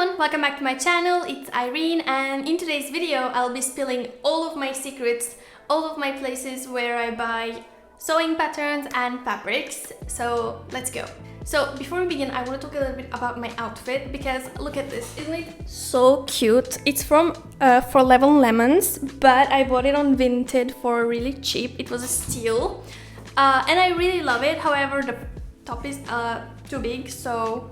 everyone, welcome back to my channel. It's Irene, and in today's video I'll be spilling all of my secrets, all of my places where I buy sewing patterns and fabrics. So let's go. So before we begin, I want to talk a little bit about my outfit because look at this, isn't it so cute? It's from For 11 Lemons, but I bought it on Vinted for really cheap. It was a steal, and I really love it. However, the top is too big, so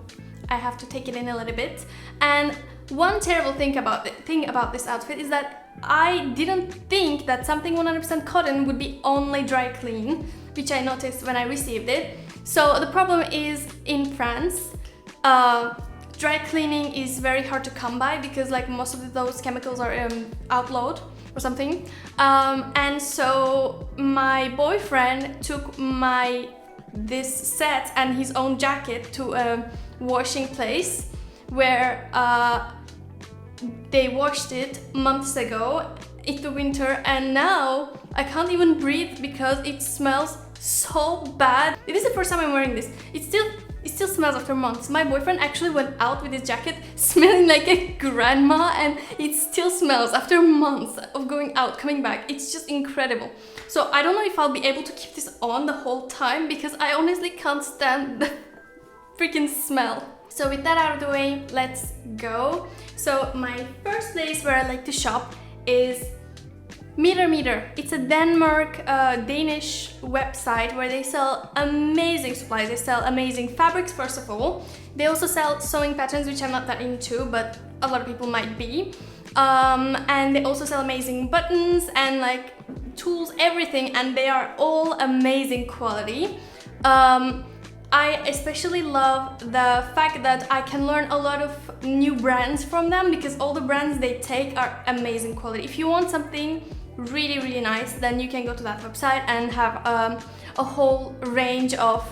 I have to take it in a little bit. And one terrible thing about this outfit is that I didn't think that something 100% cotton would be only dry clean, which I noticed when I received it. So the problem is in France, dry cleaning is very hard to come by because like most of those chemicals are outlawed or something. And so my boyfriend took this set and his own jacket to a washing place where they washed it months ago in the winter, and now I can't even breathe because it smells so bad. This is the first time I'm wearing this. It still smells after months. My boyfriend actually went out with his jacket smelling like a grandma, and it still smells after months of going out, coming back. It's just incredible. So I don't know if I'll be able to keep this on the whole time because I honestly can't stand the freaking smell. So with that out of the way, let's go. So my first place where I like to shop is Metermeter. It's a Danish website where they sell amazing supplies. They sell amazing fabrics, first of all. They also sell sewing patterns, which I'm not that into, but a lot of people might be. And they also sell amazing buttons and like tools, everything, and they are all amazing quality. I especially love the fact that I can learn a lot of new brands from them because all the brands they take are amazing quality. If you want something really nice, then you can go to that website and have a whole range of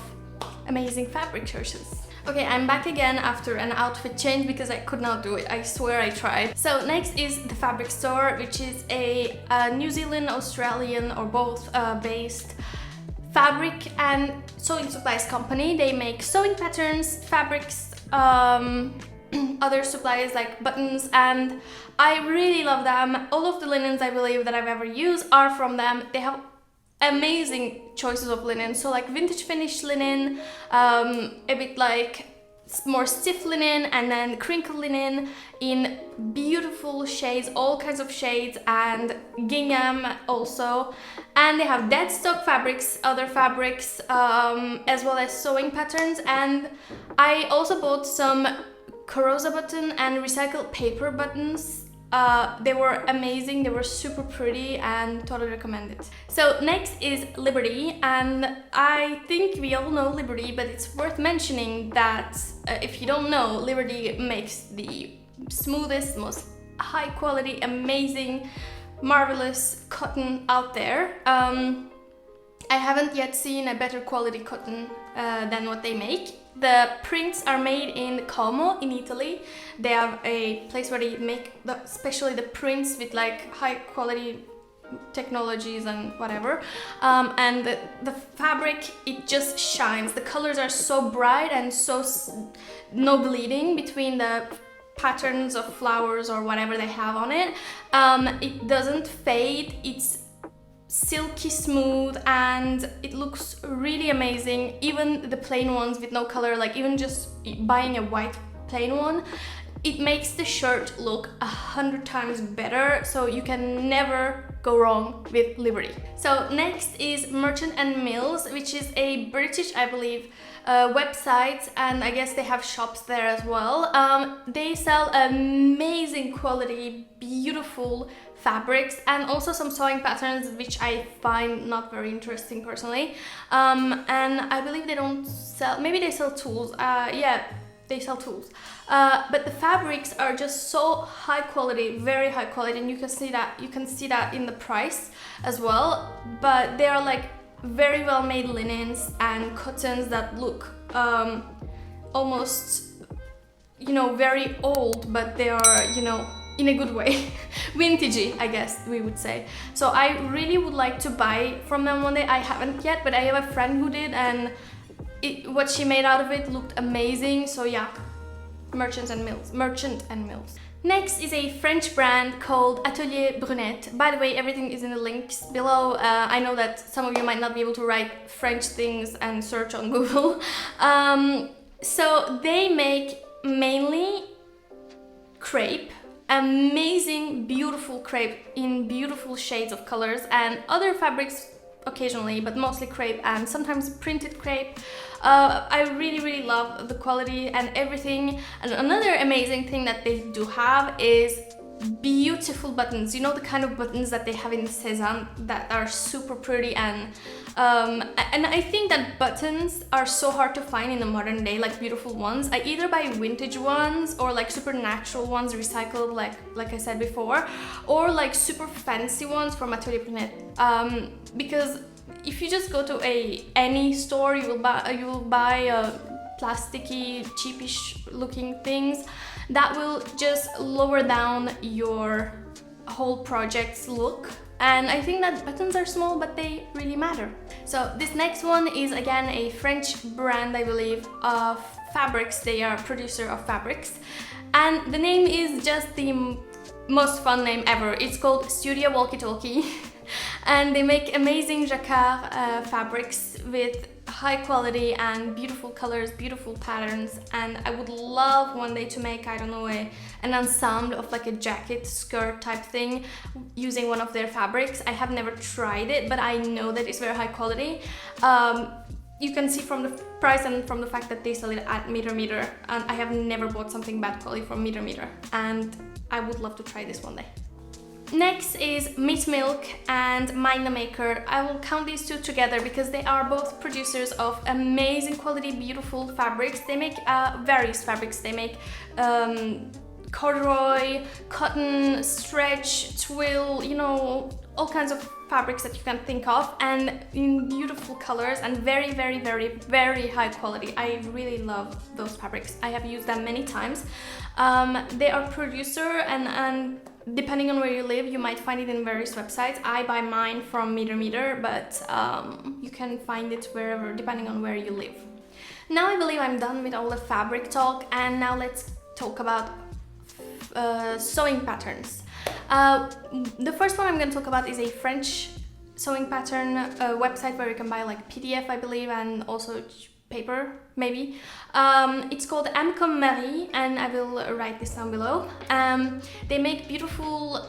amazing fabric choices. Okay, I'm back again after an outfit change because I could not do it. I swear I tried. So next is the fabric store, which is a New Zealand, Australian, or both based fabric and sewing supplies company. They make sewing patterns, fabrics, other supplies like buttons, and I really love them. All of the linens I believe that I've ever used are from them. They have amazing choices of linen, so like vintage finish linen, a bit like more stiff linen, and then crinkle linen in beautiful shades, all kinds of shades, and gingham also. And they have dead stock fabrics, other fabrics, as well as sewing patterns. And I also bought some Carosa button and recycled paper buttons. They were amazing, they were super pretty, and totally recommend it. So next is Liberty, and I think we all know Liberty, but it's worth mentioning that if you don't know, Liberty makes the smoothest, most high quality, amazing, marvelous cotton out there. I haven't yet seen a better quality cotton than what they make. The prints are made in Como in Italy. They have a place where they make especially the prints with like high quality technologies and whatever. And the fabric, it just shines. The colors are so bright and so no bleeding between the patterns of flowers or whatever they have on it. It doesn't fade. It's silky smooth and it looks really amazing. Even the plain ones with no color, like even just buying a white plain one, it makes the shirt look 100 times better, so you can never go wrong with Liberty. So next is Merchant and Mills, which is a British, I believe, website, and I guess they have shops there as well. They sell amazing quality, beautiful fabrics, and also some sewing patterns, which I find not very interesting personally. And I believe they don't sell, maybe they sell tools. Yeah, they sell tools. But the fabrics are just so high quality, very high quality, and you can see that in the price as well. But they are like very well made linens and cottons that look almost, you know, very old, but they are, you know, in a good way, vintagey, I guess we would say. So I really would like to buy from them one day. I haven't yet, but I have a friend who did, and what she made out of it looked amazing. So yeah, Merchant and Mills. Next is a French brand called Atelier Brunette. By the way, everything is in the links below. I know that some of you might not be able to write French things and search on Google. So they make mainly crepe, amazing, beautiful crepe in beautiful shades of colors, and other fabrics occasionally, but mostly crepe and sometimes printed crepe. I really love the quality and everything. And another amazing thing that they do have is beautiful buttons. You know, the kind of buttons that they have in Cézanne that are super pretty, and I think that buttons are so hard to find in the modern day, like beautiful ones. I either buy vintage ones or like super natural ones, recycled, like I said before, or like super fancy ones from Atelier Brunette. Because if you just go to any store, you will buy plasticky, cheapish looking things that will just lower down your whole project's look. And I think that buttons are small, but they really matter. So this next one is again a French brand, I believe, of fabrics. They are a producer of fabrics, and the name is just the most fun name ever. It's called Walkietalkie. And they make amazing jacquard fabrics with high quality and beautiful colors, beautiful patterns. And I would love one day to make, I don't know, an ensemble of like a jacket, skirt type thing using one of their fabrics. I have never tried it, but I know that it's very high quality. You can see from the price and from the fact that they sell it at Metermeter, and I have never bought something bad quality from Metermeter, and I would love to try this one day. Next is Meat Milk and Metermeter. I will count these two together because they are both producers of amazing quality, beautiful fabrics. They make various fabrics. They make corduroy, cotton, stretch, twill, you know, all kinds of fabrics that you can think of, and in beautiful colors and very high quality. I really love those fabrics. I have used them many times. They are producer, and depending on where you live, you might find it in various websites. I buy mine from Metermeter, but you can find it wherever, depending on where you live. Now I believe I'm done with all the fabric talk, and now let's talk about sewing patterns. The first one I'm going to talk about is a French sewing pattern website where you can buy like PDF, I believe, and also paper, maybe. It's called Amcomarie, and I will write this down below. They make beautiful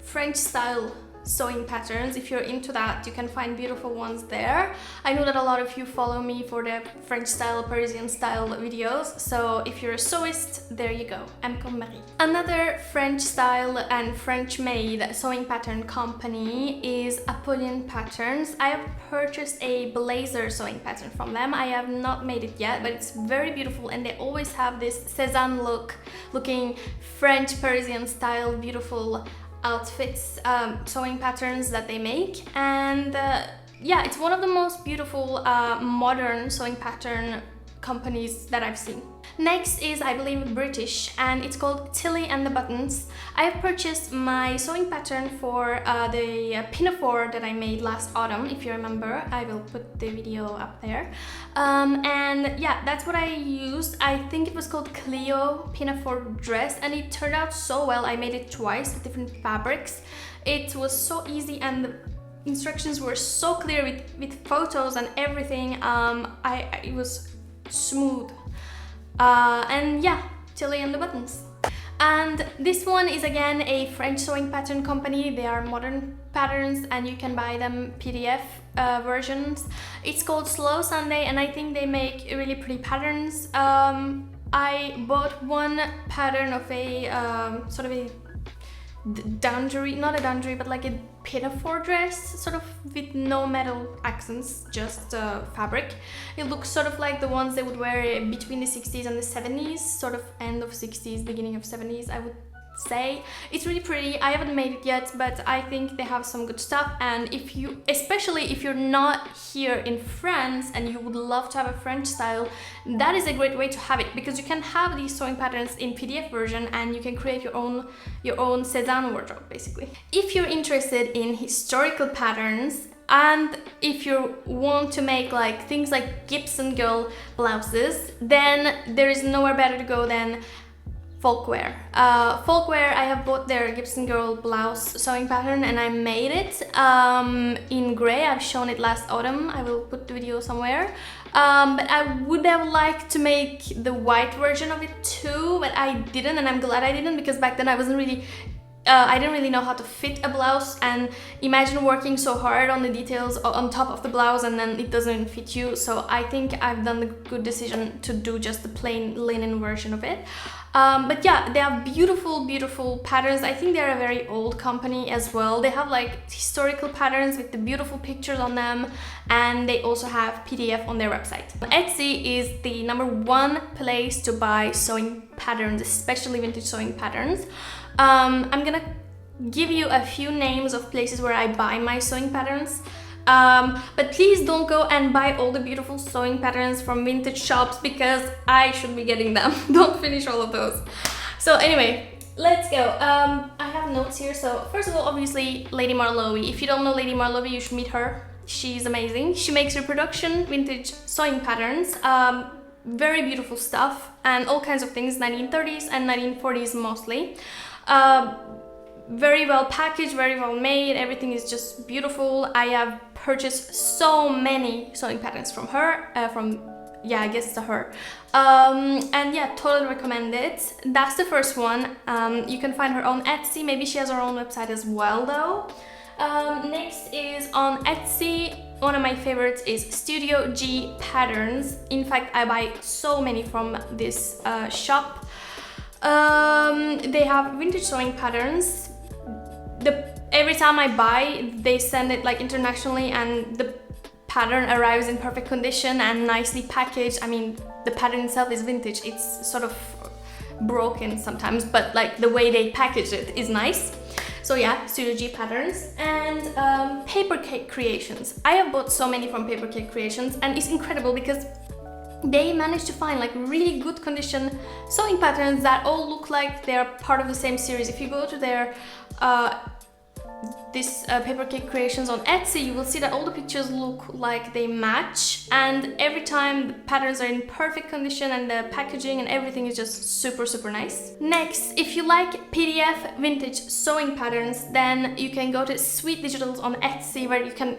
French style sewing patterns. If you're into that, you can find beautiful ones there. I know that a lot of you follow me for the French style, Parisian style videos, so if you're a sewist, there you go, Amcomarie. Another French style and French made sewing pattern company is VintagePatterns. I have purchased a blazer sewing pattern from them. I have not made it yet, but it's very beautiful, and they always have this Cézanne looking French Parisian style beautiful outfits, sewing patterns that they make. And yeah, it's one of the most beautiful modern sewing pattern companies that I've seen. Next is, I believe, British, and it's called Tilly and the Buttons. I have purchased my sewing pattern for the pinafore that I made last autumn. If you remember, I will put the video up there. And yeah, that's what I used. I think it was called Clio pinafore dress, and it turned out so well. I made it twice with different fabrics. It was so easy, and the instructions were so clear with photos and everything. It was smooth. And yeah, Tilly and the Buttons. And this one is again a French sewing pattern company. They are modern patterns, and you can buy them PDF versions. It's called Slow Sunday, and I think they make really pretty patterns. I bought one pattern of a sort of a dungaree, not a dungaree, but like a pinafore dress, sort of with no metal accents, just fabric. It looks sort of like the ones they would wear between the 60s and the 70s, sort of end of 60s, beginning of 70s, I would say. It's really pretty. I haven't made it yet, but I think they have some good stuff. And especially if you're not here in France and you would love to have a French style, that is a great way to have it, because you can have these sewing patterns in PDF version and you can create your own Cézanne wardrobe, basically. If you're interested in historical patterns, And if you want to make like things like Gibson girl blouses, then there is nowhere better to go than Folkwear. Folkwear, I have bought their Gibson girl blouse sewing pattern and I made it in grey. I've shown it last autumn. I will put the video somewhere. But I would have liked to make the white version of it too, but I didn't, and I'm glad I didn't, because back then I wasn't really I didn't really know how to fit a blouse, and imagine working so hard on the details on top of the blouse and then it doesn't fit you. So I think I've done the good decision to do just the plain linen version of it. But yeah, they have beautiful, beautiful patterns. I think they're a very old company as well. They have like historical patterns with the beautiful pictures on them, and they also have PDF on their website. Etsy is the #1 place to buy sewing patterns, especially vintage sewing patterns. I'm gonna give you a few names of places where I buy my sewing patterns. But please don't go and buy all the beautiful sewing patterns from vintage shops, because I should be getting them. Don't finish all of those. So anyway, let's go. I have notes here. So first of all, obviously Lady Marlowe. If you don't know Lady Marlowe, you should meet her. She's amazing. She makes reproduction vintage sewing patterns. Very beautiful stuff and all kinds of things, 1930s and 1940s mostly. Very well packaged, very well made, everything is just beautiful. I have purchased so many sewing patterns from her, yeah, I guess it's a her. And yeah, totally recommend it. That's the first one. You can find her on Etsy. Maybe she has her own website as well though. Next is on Etsy. One of my favorites is studioGpatterns. In fact, I buy so many from this shop. They have vintage sewing patterns. Every time I buy, they send it like internationally, and the pattern arrives in perfect condition and nicely packaged. I mean, the pattern itself is vintage. It's sort of broken sometimes, but like the way they package it is nice. So yeah, studioGpatterns. And PapercakeCreations. I have bought so many from PapercakeCreations, and it's incredible because they managed to find like really good condition sewing patterns that all look like they're part of the same series. If you go to their PapercakeCreations on Etsy, you will see that all the pictures look like they match, and every time the patterns are in perfect condition and the packaging and everything is just super, super nice. Next, if you like PDF vintage sewing patterns, then you can go to sweetdigitals on Etsy, where you can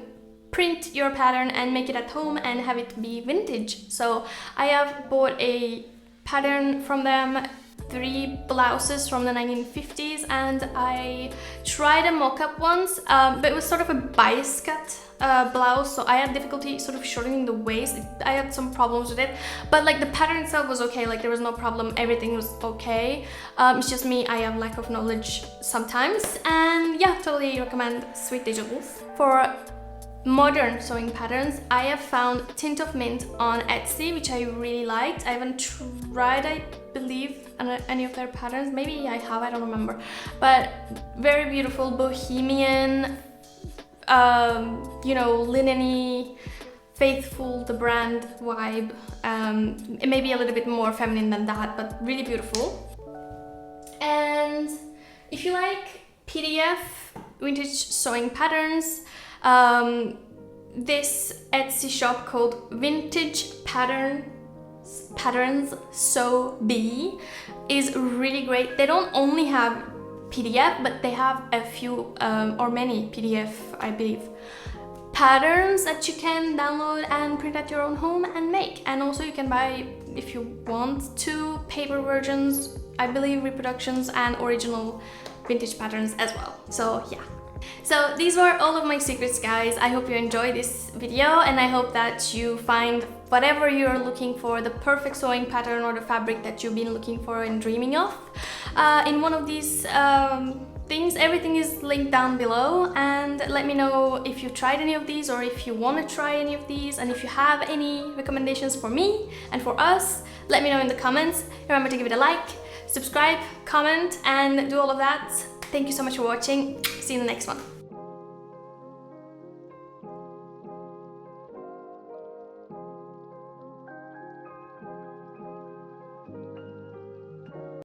print your pattern and make it at home and have it be vintage. So I have bought a pattern from them, 3 blouses from the 1950s, and I tried a mock-up once, but it was sort of a bias cut blouse, so I had difficulty sort of shortening the waist. I had some problems with it, but like the pattern itself was okay, like there was no problem, everything was okay. It's just me, I have lack of knowledge sometimes, and yeah, totally recommend sweetdigitals. For modern sewing patterns, I have found Tint of Mint on Etsy, which I really liked. I haven't tried, I believe, any of their patterns. Maybe I have, I don't remember. But very beautiful, bohemian, you know, linen-y, faithful, the brand vibe. It may be a little bit more feminine than that, but really beautiful. And if you like PDF vintage sewing patterns, this Etsy shop called VintagePatternsSewBI is really great. They don't only have PDF, but they have a few or many PDF, I believe, patterns that you can download and print at your own home and make. And also you can buy, if you want to, paper versions, I believe, reproductions and original vintage patterns as well. So yeah. So these were all of my secrets, guys. I hope you enjoyed this video, and I hope that you find whatever you're looking for, the perfect sewing pattern or the fabric that you've been looking for and dreaming of, in one of these things. Everything is linked down below, and let me know if you tried any of these or if you want to try any of these, and if you have any recommendations for me and for us, let me know in the comments. Remember to give it a like, subscribe, comment, and do all of that. Thank you so much for watching. See you in the next one.